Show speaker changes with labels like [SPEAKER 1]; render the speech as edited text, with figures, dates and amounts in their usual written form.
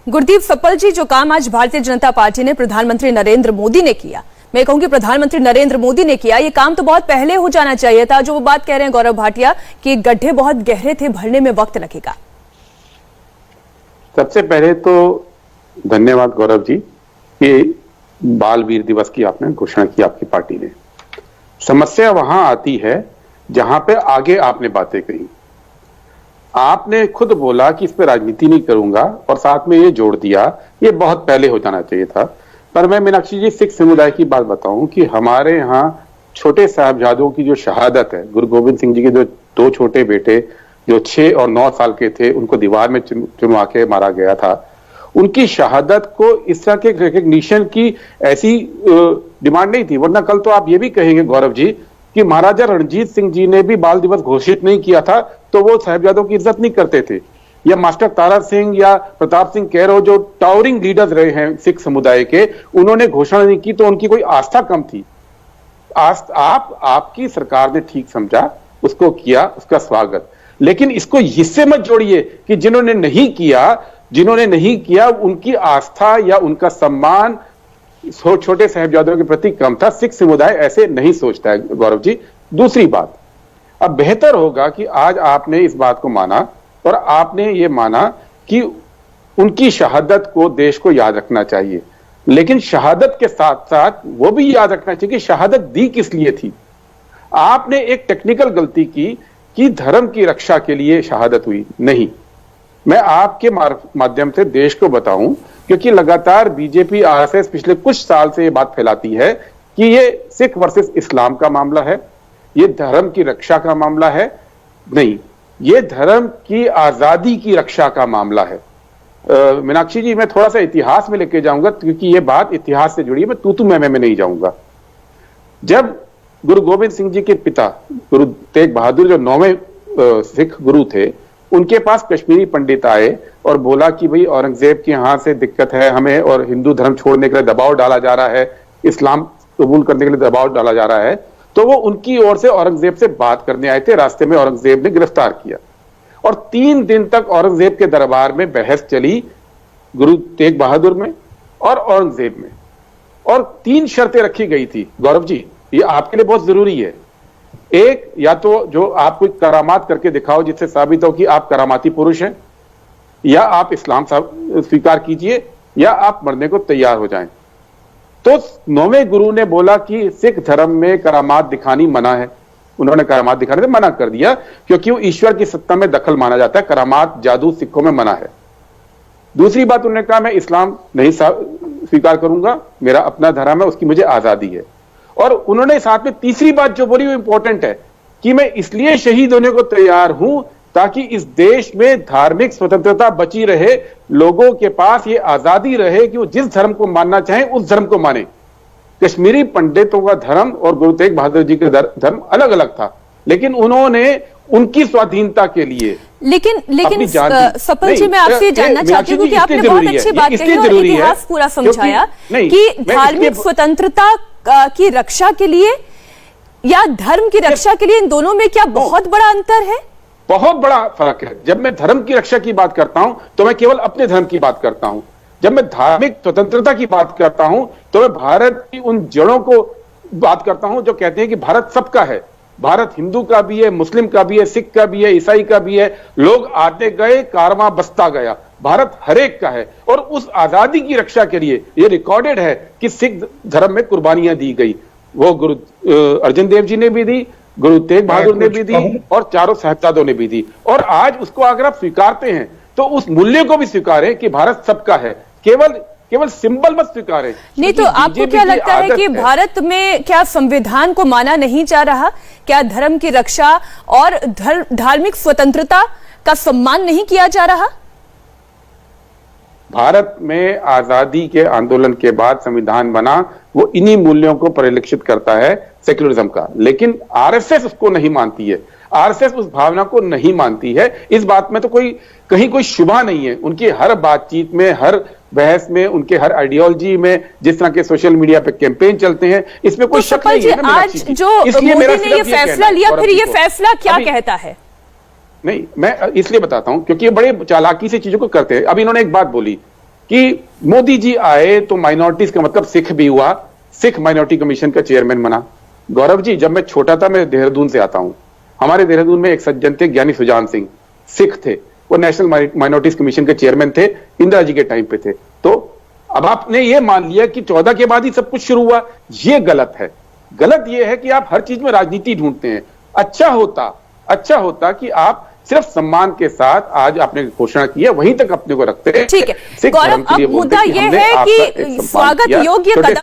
[SPEAKER 1] Gurdeep supple जी, जो काम आज भारतीय जनता पार्टी ने प्रधानमंत्री नरेंद्र मोदी ने किया, मैं कहूंगी प्रधानमंत्री नरेंद्र मोदी ने किया, ये काम तो बहुत पहले हो जाना चाहिए था। जो वो बात कह रहे हैं गौरव भाटिया कि गड्ढे बहुत गहरे थे, भरने में वक्त लगेगा।
[SPEAKER 2] सबसे पहले तो धन्यवाद गौरव जी कि बाल वीर दिवस की आपने घोषणा की, आपकी पार्टी ने। समस्या वहां आती है जहां पे आगे आपने बातें कही। आपने खुद बोला कि इस पे राजनीति नहीं करूंगा और साथ में ये जोड़ दिया ये बहुत पहले हो जाना चाहिए था। पर मैं मीनाक्षी जी सिख समुदाय की बात बताऊं कि हमारे यहाँ छोटे साहबजादों की जो शहादत है, गुरु गोविंद सिंह जी के जो दो छोटे बेटे जो 6 और 9 साल के थे, उनको दीवार में चुनवा के मारा गया था, उनकी शहादत को इस तरह के रिकग्निशन की ऐसी डिमांड नहीं थी। वरना कल तो आप ये भी कहेंगे गौरव जी कि महाराजा रणजीत सिंह जी ने भी बाल दिवस घोषित नहीं किया था तो वो साहिबजादों की इज्जत नहीं करते थे, या मास्टर तारा सिंह या प्रताप सिंह कैरो जो टावरिंग लीडर्स रहे हैं सिख समुदाय के, उन्होंने घोषणा नहीं की तो उनकी कोई आस्था कम थी। आपकी सरकार ने ठीक समझा, उसको किया, उसका स्वागत। लेकिन इसको इससे मत जोड़िए कि जिन्होंने नहीं किया उनकी आस्था या उनका सम्मान छोटे साहिबजादों के प्रति कम था। सिख समुदाय ऐसे नहीं सोचता है गौरव जी। दूसरी बात, अब बेहतर होगा कि आज आपने इस बात को माना और आपने ये माना कि उनकी शहादत को देश को याद रखना चाहिए, लेकिन शहादत के साथ साथ वो भी याद रखना चाहिए कि शहादत दी किस लिए थी। आपने एक टेक्निकल गलती की कि धर्म की रक्षा के लिए शहादत हुई। नहीं, मैं आपके माध्यम से देश को बताऊं, क्योंकि लगातार बीजेपी आरएसएस पिछले कुछ साल से ये बात फैलाती है कि ये सिख वर्सेस इस्लाम का मामला है, ये धर्म की रक्षा का मामला है। नहीं, ये धर्म की आजादी की रक्षा का मामला है। मीनाक्षी जी, मैं थोड़ा सा इतिहास में लेके जाऊंगा क्योंकि ये बात इतिहास से जुड़ी है, मैं तू मैं नहीं जाऊंगा। जब गुरु गोविंद सिंह जी के पिता गुरु तेग बहादुर जो 9वें सिख गुरु थे, उनके पास कश्मीरी पंडित आए और बोला कि भाई औरंगजेब के यहां से दिक्कत है हमें और हिंदू धर्म छोड़ने के लिए दबाव डाला जा रहा है, इस्लाम कबूल करने के लिए दबाव डाला जा रहा है। तो वो उनकी ओर से औरंगजेब से बात करने आए थे। रास्ते में औरंगजेब ने गिरफ्तार किया और 3 दिन तक औरंगजेब के दरबार में बहस चली, गुरु तेग बहादुर में और औरंगजेब में, और 3 शर्तें रखी गई थी। गौरव जी, ये आपके लिए बहुत जरूरी है। एक, या तो जो आप कोई करामात करके दिखाओ जिससे साबित हो कि आप करामाती पुरुष हैं, या आप इस्लाम स्वीकार कीजिए, या आप मरने को तैयार हो जाएं। तो 9वें गुरु ने बोला कि सिख धर्म में करामात दिखानी मना है। उन्होंने करामात दिखाने से मना कर दिया क्योंकि वो ईश्वर की सत्ता में दखल माना जाता है। करामात, जादू सिखों में मना है। दूसरी बात, उन्होंने कहा मैं इस्लाम नहीं स्वीकार करूंगा, मेरा अपना धर्म है, उसकी मुझे आजादी है। और उन्होंने साथ में तीसरी बात जो बोली वो इंपॉर्टेंट है कि मैं इसलिए शहीद होने को तैयार हूं ताकि इस देश में धार्मिक स्वतंत्रता बची रहे, लोगों के पास ये आजादी रहे कि वो जिस धर्म को मानना चाहें उस धर्म को माने। कश्मीरी पंडितों का धर्म और गुरु तेग बहादुर जी का धर्म अलग अलग था, लेकिन उन्होंने उनकी स्वाधीनता के लिए
[SPEAKER 1] लेकिन सप्पल जी, मैं आपसे जानना चाहती हूँ कि आपने बहुत अच्छी बात कही और इतिहास पूरा समझाया कि धार्मिक स्वतंत्रता की रक्षा के लिए या धर्म की रक्षा के लिए इन दोनों में क्या बहुत बड़ा अंतर है?
[SPEAKER 2] बहुत बड़ा फर्क है। जब मैं धर्म की रक्षा की बात करता हूं तो मैं केवल अपने धर्म की बात करता हूं। जब मैं धार्मिक स्वतंत्रता की बात करता हूं तो मैं भारत की उन जड़ों को बात करता हूं जो कहते हैं कि भारत सबका है। भारत हिंदू का भी है, मुस्लिम का भी है, सिख का भी है, ईसाई का भी है। लोग आते गए, कारवां बसता गया। भारत हरेक का है और उस आजादी की रक्षा के लिए ये रिकॉर्डेड है कि सिख धर्म में कुर्बानियां दी गई। वो गुरु अर्जन देव जी ने भी दी, गुरु तेग बहादुर ने भी दी और चारों साहिबजादों ने भी दी। और आज उसको अगर आप स्वीकारते हैं तो उस मूल्य को भी स्वीकारें कि भारत सबका है, केवल सिंबल मत स्वीकारें।
[SPEAKER 1] नहीं तो आपको क्या लगता है कि भारत में क्या संविधान को माना नहीं जा रहा? क्या धर्म की रक्षा और धार्मिक स्वतंत्रता का सम्मान नहीं किया जा रहा?
[SPEAKER 2] भारत में आजादी के आंदोलन के बाद संविधान बना, वो इन्हीं मूल्यों को परिलक्षित करता है, सेक्युलरिज्म का। लेकिन आरएसएस उसको नहीं मानती है, आरएसएस उस भावना को नहीं मानती है। इस बात में तो कहीं कोई शुबा नहीं है। उनकी हर बातचीत में, हर बहस में, उनके हर आइडियोलॉजी में, जिस तरह के सोशल मीडिया पे कैंपेन चलते हैं, इसमें कोई शक नहीं है।
[SPEAKER 1] आज जो मोदी ने ये फैसला लिया, फिर ये फैसला क्या कहता है?
[SPEAKER 2] नहीं, मैं इसलिए बताता हूं क्योंकि ये बड़े चालाकी से चीजों को करते हैं। अब इन्होंने एक बात बोली कि मोदी जी आए तो माइनॉरिटीज का मतलब सिख भी हुआ, सिख माइनॉरिटी कमीशन का चेयरमैन बना। गौरव जी, जब मैं छोटा था, मैं देहरादून से आता हूं, हमारे देहरादून में एक सज्जन थे ज्ञानी सुजान सिंह, सिख थे, वो नेशनल माइनॉरिटीज कमीशन के चेयरमैन थे, इंदिरा जी के टाइम पे थे। तो अब आपने ये मान लिया कि 14 के बाद ही सब कुछ शुरू हुआ, ये गलत है। गलत ये है कि आप हर चीज में राजनीति ढूंढते हैं। अच्छा होता कि आप सिर्फ सम्मान के साथ आज आपने घोषणा की है वहीं तक अपने को रखते हैं।
[SPEAKER 1] ठीक है गौरव, अब मुद्दा ये है कि स्वागत योग्य कदम